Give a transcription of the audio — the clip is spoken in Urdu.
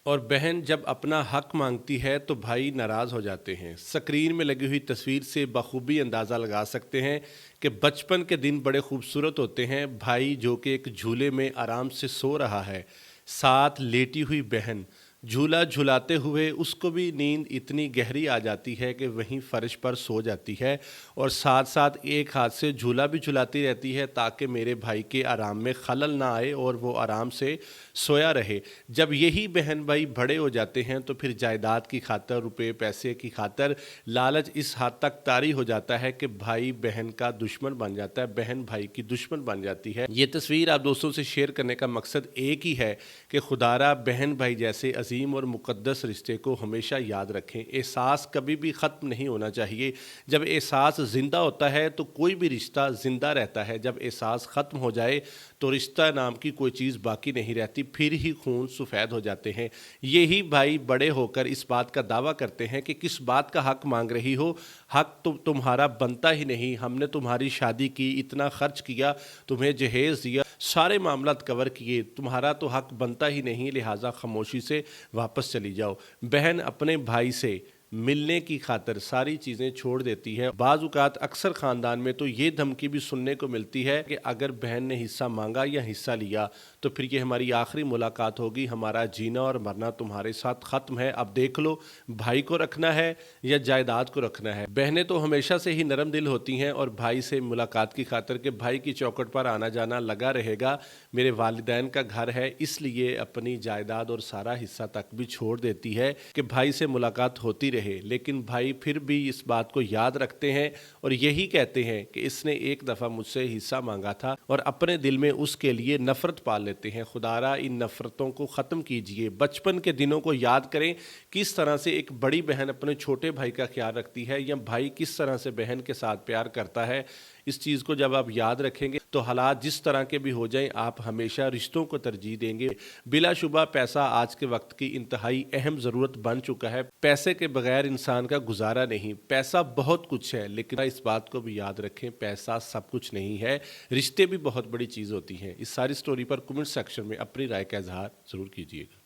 اور بہن جب اپنا حق مانگتی ہے تو بھائی ناراض ہو جاتے ہیں۔ سکرین میں لگی ہوئی تصویر سے بخوبی اندازہ لگا سکتے ہیں کہ بچپن کے دن بڑے خوبصورت ہوتے ہیں۔ بھائی جو کہ ایک جھولے میں آرام سے سو رہا ہے، ساتھ لیٹی ہوئی بہن، جھولا جھلاتے ہوئے اس کو بھی نیند اتنی گہری آ جاتی ہے کہ وہیں فرش پر سو جاتی ہے اور ساتھ ساتھ ایک ہاتھ سے جھولا بھی جھلاتی رہتی ہے تاکہ میرے بھائی کے آرام میں خلل نہ آئے اور وہ آرام سے سویا رہے۔ جب یہی بہن بھائی بڑے ہو جاتے ہیں تو پھر جائیداد کی خاطر، روپے پیسے کی خاطر لالچ اس حد تک طاری ہو جاتا ہے کہ بھائی بہن کا دشمن بن جاتا ہے، بہن بھائی کی دشمن بن جاتی ہے۔ یہ تصویر آپ دوستوں سے شیئر کرنے کا مقصد ایک ہی ہے کہ خدارا بہن بھائی جیسے عظیم اور مقدس رشتے کو ہمیشہ یاد رکھیں۔ احساس کبھی بھی ختم نہیں ہونا چاہیے۔ جب احساس زندہ ہوتا ہے تو کوئی بھی رشتہ زندہ رہتا ہے، جب احساس ختم ہو جائے تو رشتہ نام کی کوئی چیز باقی نہیں رہتی، پھر ہی خون سفید ہو جاتے ہیں۔ یہی بھائی بڑے ہو کر اس بات کا دعویٰ کرتے ہیں کہ کس بات کا حق مانگ رہی ہو، حق تو تمہارا بنتا ہی نہیں، ہم نے تمہاری شادی کی، اتنا خرچ کیا، تمہیں جہیز دیا، سارے معاملات کور کیے، تمہارا تو حق بنتا ہی نہیں، لہٰذا خاموشی سے واپس چلی جاؤ۔ بہن اپنے بھائی سے ملنے کی خاطر ساری چیزیں چھوڑ دیتی ہے۔ بعض اوقات اکثر خاندان میں تو یہ دھمکی بھی سننے کو ملتی ہے کہ اگر بہن نے حصہ مانگا یا حصہ لیا تو پھر یہ ہماری آخری ملاقات ہوگی، ہمارا جینا اور مرنا تمہارے ساتھ ختم ہے، اب دیکھ لو بھائی کو رکھنا ہے یا جائیداد کو رکھنا ہے۔ بہنیں تو ہمیشہ سے ہی نرم دل ہوتی ہیں اور بھائی سے ملاقات کی خاطر کہ بھائی کی چوکھٹ پر آنا جانا لگا رہے گا، میرے والدین کا گھر ہے، اس لیے اپنی جائیداد اور سارا حصہ تک بھی چھوڑ دیتی ہے کہ بھائی سے ملاقات ہوتی رہے۔ لیکن بھائی پھر بھی اس بات کو یاد رکھتے ہیں اور یہی کہتے ہیں کہ اس نے ایک دفعہ مجھ سے حصہ مانگا تھا، اور اپنے دل میں اس کے لیے نفرت پال لیتے ہیں۔ خدارا ان نفرتوں کو ختم کیجئے، بچپن کے دنوں کو یاد کریں، کس طرح سے ایک بڑی بہن اپنے چھوٹے بھائی کا خیال رکھتی ہے یا بھائی کس طرح سے بہن کے ساتھ پیار کرتا ہے۔ اس چیز کو جب آپ یاد رکھیں گے تو حالات جس طرح کے بھی ہو جائیں آپ ہمیشہ رشتوں کو ترجیح دیں گے۔ بلا شبہ پیسہ آج کے وقت کی انتہائی اہم ضرورت بن چکا ہے، پیسے کے بغیر انسان کا گزارا نہیں۔ پیسہ بہت کچھ ہے لیکن اس بات کو بھی یاد رکھیں پیسہ سب کچھ نہیں ہے، رشتے بھی بہت بڑی چیز ہوتی ہیں۔ اس ساری سٹوری پر کمنٹ سیکشن میں اپنی رائے کا اظہار ضرور کیجیے گا۔